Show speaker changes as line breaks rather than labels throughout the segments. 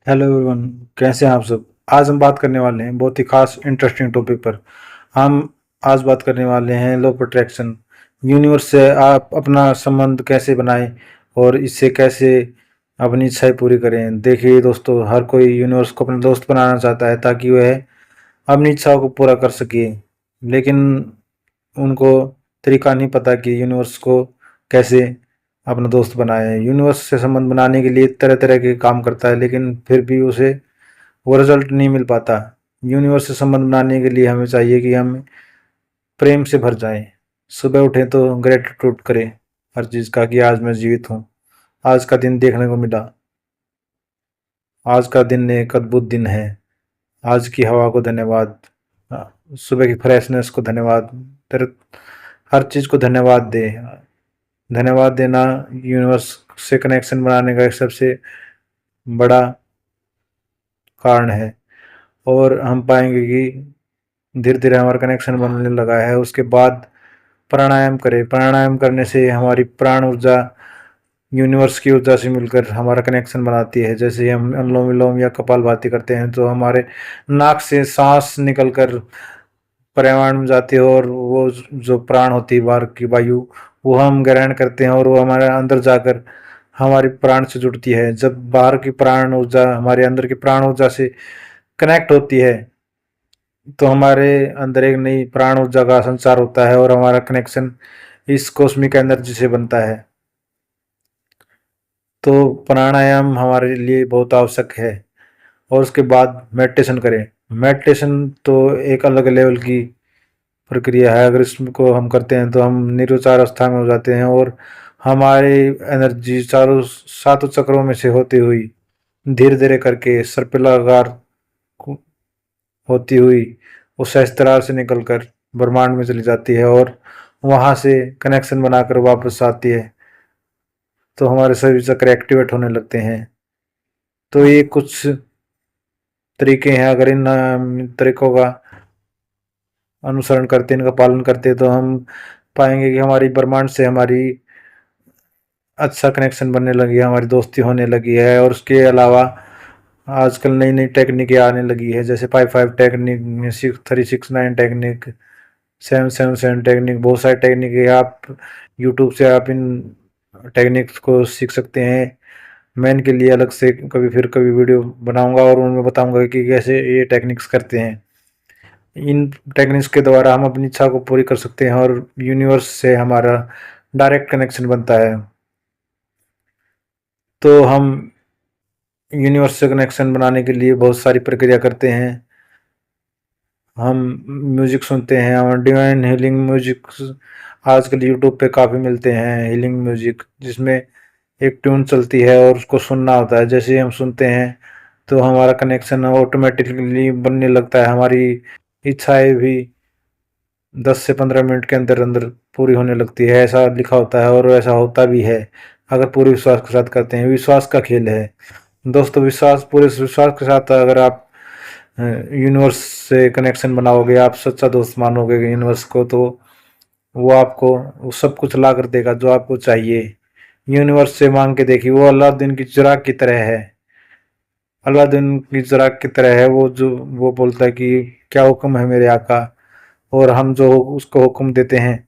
Hello everyone. कैसे हैं आप सब। आज हम बात करने वाले हैं बहुत ही खास इंटरेस्टिंग टॉपिक पर। हम आज बात करने वाले हैं लॉ ऑफ अट्रैक्शन। यूनिवर्स से आप अपना संबंध कैसे बनाएं और इससे कैसे अपनी इच्छाएं पूरी करें। देखिए दोस्तों, हर कोई यूनिवर्स को अपना दोस्त बनाना चाहता है ताकि वह अपनी इच्छाओं को पूरा कर सके, लेकिन उनको तरीका नहीं पता कि यूनिवर्स को कैसे अपना दोस्त बनाए। यूनिवर्स से संबंध बनाने के लिए तरह तरह के काम करता है, लेकिन फिर भी उसे वो रिजल्ट नहीं मिल पाता। यूनिवर्स से संबंध बनाने के लिए हमें चाहिए कि हम प्रेम से भर जाएं। सुबह उठें तो ग्रेटिट्यूड करें हर चीज़ का कि आज मैं जीवित हूँ, आज का दिन देखने को मिला, आज का दिन एक अद्भुत दिन है, आज की हवा को धन्यवाद, सुबह की फ्रेशनेस को धन्यवाद। तेरे हर चीज़ को धन्यवाद दे। धन्यवाद देना यूनिवर्स से कनेक्शन बनाने का एक सबसे बड़ा कारण है। और हम पाएंगे कि धीरे धीरे हमारा कनेक्शन बनने लगा है। उसके बाद प्राणायाम करें। प्राणायाम करने से हमारी प्राण ऊर्जा यूनिवर्स की ऊर्जा से मिलकर हमारा कनेक्शन बनाती है। जैसे हम अनुलोम विलोम या कपालभाति करते हैं तो हमारे नाक से सांस निकलकर पर्यावरण में जाती है और वो जो प्राण होती है, बाहर की वायु, वो हम ग्रहण करते हैं और वो हमारे अंदर जाकर हमारी प्राण से जुड़ती है। जब बाहर की प्राण ऊर्जा हमारे अंदर की प्राण ऊर्जा से कनेक्ट होती है तो हमारे अंदर एक नई प्राण ऊर्जा का संचार होता है और हमारा कनेक्शन इस कॉस्मिक एनर्जी से बनता है। तो प्राणायाम हमारे लिए बहुत आवश्यक है। और उसके बाद मेडिटेशन करें। मेडिटेशन तो एक अलग लेवल की प्रक्रिया है। अगर इसको हम करते हैं तो हम निर्विचार अवस्था में हो जाते हैं और हमारी एनर्जी चारों सातों चक्रों में से होती हुई धीरे धीरे करके सर्पिलाकार होती हुई वो सहस्त्रार से निकलकर ब्रह्मांड में चली जाती है और वहां से कनेक्शन बनाकर वापस आती है, तो हमारे सभी चक्र एक्टिवेट होने लगते हैं। तो ये कुछ तरीके हैं। अगर इन तरीकों का अनुसरण करते, इनका पालन करते, तो हम पाएंगे कि हमारी ब्रह्मांड से हमारी अच्छा कनेक्शन बनने लगी है, हमारी दोस्ती होने लगी है। और उसके अलावा आजकल नई नई टेक्निकें आने लगी है, जैसे 5-5 टेक्निक, 6-3-6-9 टेक्निक, 7-7-7 टेक्निक। बहुत सारी टेक्निक है। आप यूट्यूब से आप इन टेक्निक्स को सीख सकते हैं। मैं इनके लिए अलग से कभी वीडियो बनाऊंगा और उनमें बताऊंगा कि कैसे ये टेक्निक्स करते हैं। इन टेक्निक्स के द्वारा हम अपनी इच्छा को पूरी कर सकते हैं और यूनिवर्स से हमारा डायरेक्ट कनेक्शन बनता है। तो हम यूनिवर्स से कनेक्शन बनाने के लिए बहुत सारी प्रक्रिया करते हैं। हम म्यूजिक सुनते हैं और डिवाइन हीलिंग म्यूजिक आजकल यूट्यूब पे काफ़ी मिलते हैं। हीलिंग म्यूजिक जिसमें एक ट्यून चलती है और उसको सुनना होता है। जैसे ही हम सुनते हैं तो हमारा कनेक्शन ऑटोमेटिकली बनने लगता है। हमारी इच्छाएं भी 10 से 15 मिनट के अंदर अंदर पूरी होने लगती है, ऐसा लिखा होता है और ऐसा होता भी है अगर पूरे विश्वास के साथ करते हैं। विश्वास का खेल है दोस्तों। पूरे विश्वास के साथ अगर आप यूनिवर्स से कनेक्शन बनाओगे, आप सच्चा दोस्त मानोगे यूनिवर्स को, तो वो आपको वो सब कुछ ला कर देगा जो आपको चाहिए। यूनिवर्स से मांग के देखिए, वो अलादीन की चिराग की तरह है। अलादीन की चिराग की तरह है वो, जो वो बोलता है कि क्या हुक्म है मेरे आका, और हम जो उसको हुक्म देते हैं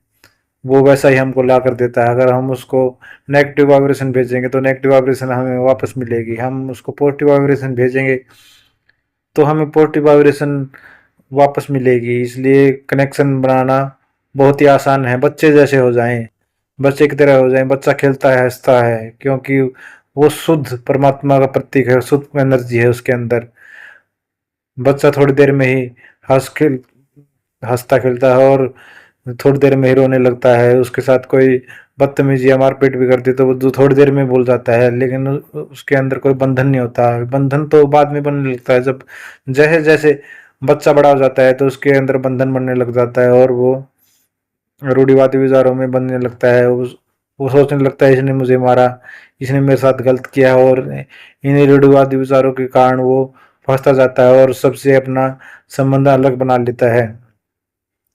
वो वैसा ही हमको ला कर देता है। अगर हम उसको नेगेटिव वाइब्रेशन भेजेंगे तो नेगेटिव वाइब्रेशन हमें वापस मिलेगी। हम उसको पॉजिटिव वाइब्रेशन भेजेंगे तो हमें पॉजिटिव वाइब्रेशन वापस मिलेगी। इसलिए कनेक्शन बनाना बहुत ही आसान है। बच्चे जैसे हो जाएं, बच्चे की तरह हो जाएं। बच्चा खेलता है, हंसता है, क्योंकि वो शुद्ध परमात्मा का प्रतीक है, शुद्ध एनर्जी है उसके अंदर। बच्चा थोड़ी देर में ही हंस खेल हंसता खेलता है और थोड़ी देर में ही रोने लगता है। उसके साथ कोई बदतमीजी या मारपीट भी करती तो वो थोड़ी देर में भूल जाता है, लेकिन उसके अंदर कोई बंधन नहीं होता। बंधन तो बाद में बनने लगता है। जब जैसे जैसे बच्चा बड़ा हो जाता है तो उसके अंदर बंधन बनने लग जाता है और वो रूढ़िवादी विचारों में बनने लगता है। वो सोचने लगता है इसने मुझे मारा, इसने मेरे साथ गलत किया, और इन्हीं रूढ़िवादी विचारों के कारण वो फंसता जाता है और सबसे अपना संबंध अलग बना लेता है।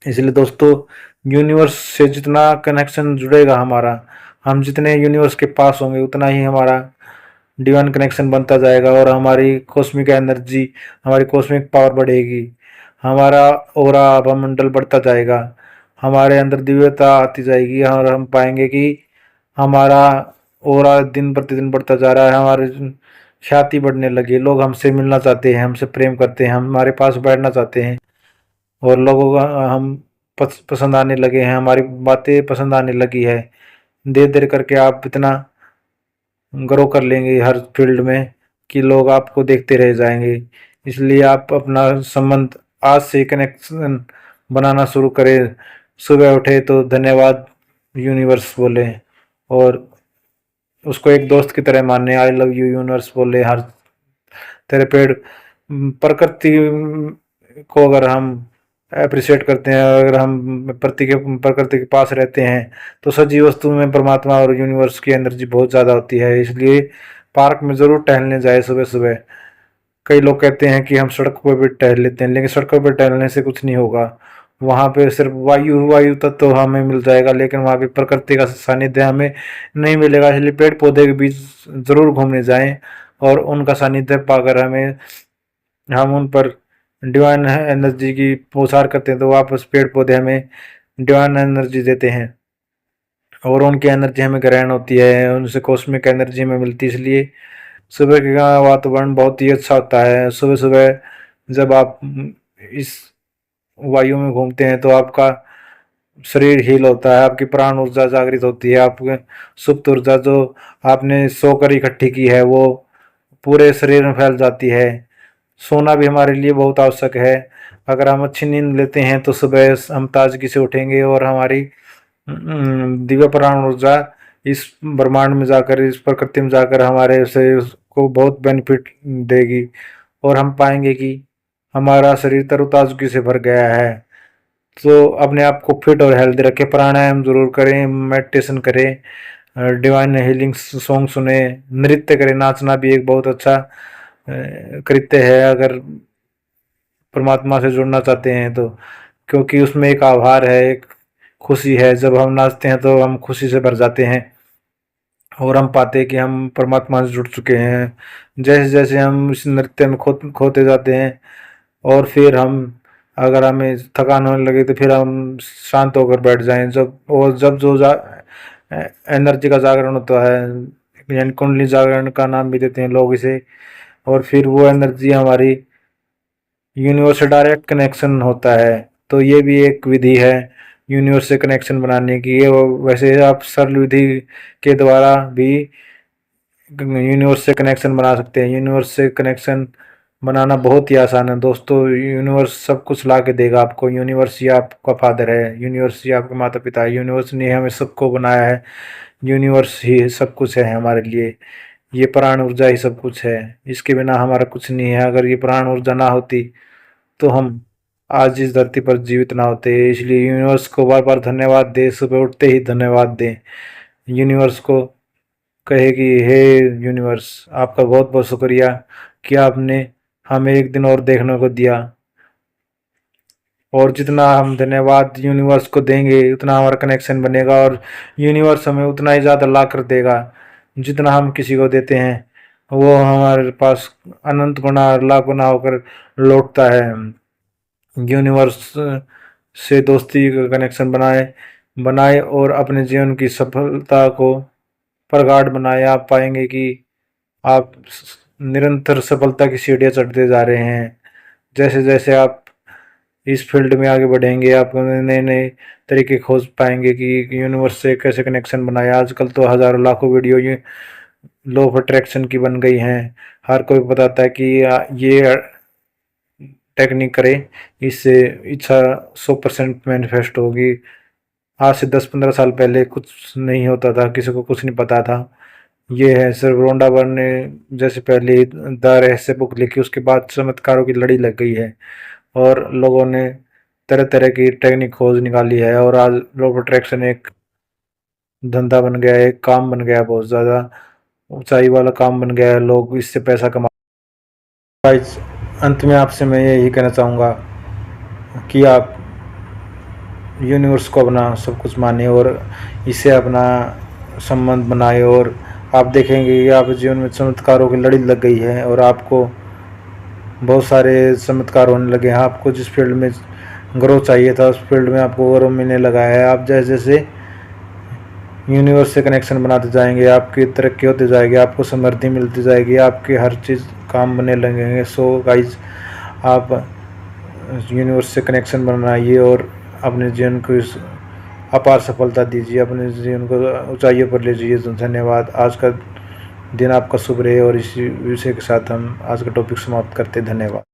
इसलिए दोस्तों, यूनिवर्स से जितना कनेक्शन जुड़ेगा हमारा, हम जितने यूनिवर्स के पास होंगे उतना ही हमारा डिवाइन कनेक्शन बनता जाएगा और हमारी कॉस्मिक एनर्जी, हमारी कॉस्मिक पावर बढ़ेगी, हमारा ऑरा मंडल बढ़ता जाएगा, हमारे अंदर दिव्यता आती जाएगी और हम पाएंगे कि हमारा ऑरा दिन प्रतिदिन बढ़ता जा रहा है, हमारी ख्याति बढ़ने लगी, लोग हमसे मिलना चाहते हैं, हमसे प्रेम करते हैं, हमारे पास बैठना चाहते हैं और लोगों को हम पसंद आने लगे हैं, हमारी बातें पसंद आने लगी है। धीरे धीरे करके आप इतना ग्रो कर लेंगे हर फील्ड में कि लोग आपको देखते रह जाएंगे। इसलिए आप अपना संबंध आज से कनेक्शन बनाना शुरू करें। सुबह उठे तो धन्यवाद यूनिवर्स बोले और उसको एक दोस्त की तरह माने। आई लव यू यूनिवर्स बोले। हर तेरे पेड़ प्रकृति को अगर हम अप्रिशिएट करते हैं, अगर हम प्रकृति के पास रहते हैं तो सजीव वस्तु में परमात्मा और यूनिवर्स की एनर्जी बहुत ज़्यादा होती है। इसलिए पार्क में ज़रूर टहलने जाए सुबह सुबह। कई लोग कहते हैं कि हम सड़कों पर भी टहल लेते हैं, लेकिन सड़कों पर टहलने से कुछ नहीं होगा। वहाँ पे सिर्फ वायु तत्व तो हमें मिल जाएगा, लेकिन वहाँ पे प्रकृति का सानिध्य हमें नहीं मिलेगा। इसलिए पेड़ पौधे के बीच ज़रूर घूमने जाएं और उनका सानिध्य पाकर हम उन पर डिवाइन एनर्जी की पुकार करते हैं तो वापस पेड़ पौधे हमें डिवाइन एनर्जी देते हैं और उनकी एनर्जी हमें ग्रहण होती है, उनसे कॉस्मिक एनर्जी हमें मिलती है। इसलिए सुबह का वातावरण बहुत ही अच्छा होता है। सुबह सुबह जब आप इस वायु में घूमते हैं तो आपका शरीर हील होता है, आपकी प्राण ऊर्जा जागृत होती है, आपकी सुप्त ऊर्जा जो आपने सोकर इकट्ठी की है वो पूरे शरीर में फैल जाती है। सोना भी हमारे लिए बहुत आवश्यक है। अगर हम अच्छी नींद लेते हैं तो सुबह हम ताजगी से उठेंगे और हमारी दिव्य प्राण ऊर्जा इस ब्रह्मांड में जाकर, इस प्रकृति में जाकर हमारे शरीर को बहुत बेनिफिट देगी और हम पाएंगे कि हमारा शरीर तरोताजगी से भर गया है। तो अपने आप को फिट और हेल्दी रखें, प्राणायाम जरूर करें, मेडिटेशन करें, डिवाइन हीलिंग सॉन्ग सुने, नृत्य करें। नाचना भी एक बहुत अच्छा कृत्य है अगर परमात्मा से जुड़ना चाहते हैं तो, क्योंकि उसमें एक आभार है, एक खुशी है। जब हम नाचते हैं तो हम खुशी से भर जाते हैं और हम पाते हैं कि हम परमात्मा से जुड़ चुके हैं। जैसे जैसे हम इस नृत्य में खोते जाते हैं और फिर हम अगर हमें थकान होने लगे तो फिर हम शांत होकर बैठ जाएं। जब जो एनर्जी का जागरण होता है, यानी कुंडली जागरण का नाम भी देते हैं लोग इसे, और फिर वो एनर्जी हमारी यूनिवर्स से डायरेक्ट कनेक्शन होता है। तो ये भी एक विधि है यूनिवर्स से कनेक्शन बनाने की। ये वैसे आप सरल विधि के द्वारा भी यूनिवर्स से कनेक्शन बना सकते हैं। यूनिवर्स से कनेक्शन बनाना बहुत ही आसान है दोस्तों। यूनिवर्स सब कुछ ला के देगा आपको। यूनिवर्स ही आपका फादर है, यूनिवर्स ही आपका माता पिता है, यूनिवर्स ने हमें सबको बनाया है, यूनिवर्स ही सब कुछ है हमारे लिए। ये प्राण ऊर्जा ही सब कुछ है, इसके बिना हमारा कुछ नहीं है। अगर ये प्राण ऊर्जा ना होती तो हम आज इस धरती पर जीवित ना होते। इसलिए यूनिवर्स को बार बार धन्यवाद दे, सुबह उठते ही धन्यवाद दें। यूनिवर्स को कहे कि हे यूनिवर्स, आपका बहुत बहुत शुक्रिया कि आपने हमें एक दिन और देखने को दिया। और जितना हम धन्यवाद यूनिवर्स को देंगे उतना हमारा कनेक्शन बनेगा और यूनिवर्स हमें उतना ही ज़्यादा ला कर देगा। जितना हम किसी को देते हैं वो हमारे पास अनंत गुना लाख गुना होकर लौटता है। यूनिवर्स से दोस्ती का कनेक्शन बनाए और अपने जीवन की सफलता को प्रगाढ़ बनाए। आप पाएंगे कि आप निरंतर सफलता की सीढ़ियाँ चढ़ते जा रहे हैं। जैसे जैसे आप इस फील्ड में आगे बढ़ेंगे आप नए नए तरीके खोज पाएंगे कि यूनिवर्स से कैसे कनेक्शन बनाया। आजकल तो हज़ारों लाखों वीडियो ये लॉ ऑफ अट्रैक्शन की बन गई हैं। हर कोई बताता है कि ये टेक्निक करें, इससे इच्छा 100% मैनिफेस्ट होगी। आज से 10-15 साल पहले कुछ नहीं होता था, किसी को कुछ नहीं पता था। ये है सिर्फ रोंडा बर ने जैसे पहले द रहस्य बुक लिखी, उसके बाद चमत्कारों की लड़ी लग गई है और लोगों ने तरह तरह की टेक्निक खोज निकाली है और आज लॉ ऑफ अट्रैक्शन एक धंधा बन गया है, एक काम बन गया है, बहुत ज़्यादा ऊंचाई वाला काम बन गया है। लोग इससे पैसा कमा। गाइस, अंत में आपसे मैं यही कहना चाहूँगा कि आप यूनिवर्स को अपना सब कुछ माने और इसे अपना संबंध बनाए और आप देखेंगे कि आप जीवन में चमत्कारों की लड़ी लग गई है और आपको बहुत सारे चमत्कार होने लगे हैं। आपको जिस फील्ड में ग्रोथ चाहिए था उस फील्ड में आपको ग्रोथ मिलने लगा है। आप जैसे जैसे यूनिवर्स से कनेक्शन बनाते जाएंगे आपकी तरक्की होती जाएगी, आपको समृद्धि मिलती जाएगी, आपकी हर चीज़ काम बनने लगेंगे। सो गाइज, आप यूनिवर्स से कनेक्शन बनाइए और अपने जीवन को अपार सफलता दीजिए, अपने जीवन को ऊंचाइयों पर ले जाइए। धन्यवाद। आज का दिन आपका शुभ रहे और इसी विषय के साथ हम आज का टॉपिक समाप्त करते हैं। धन्यवाद।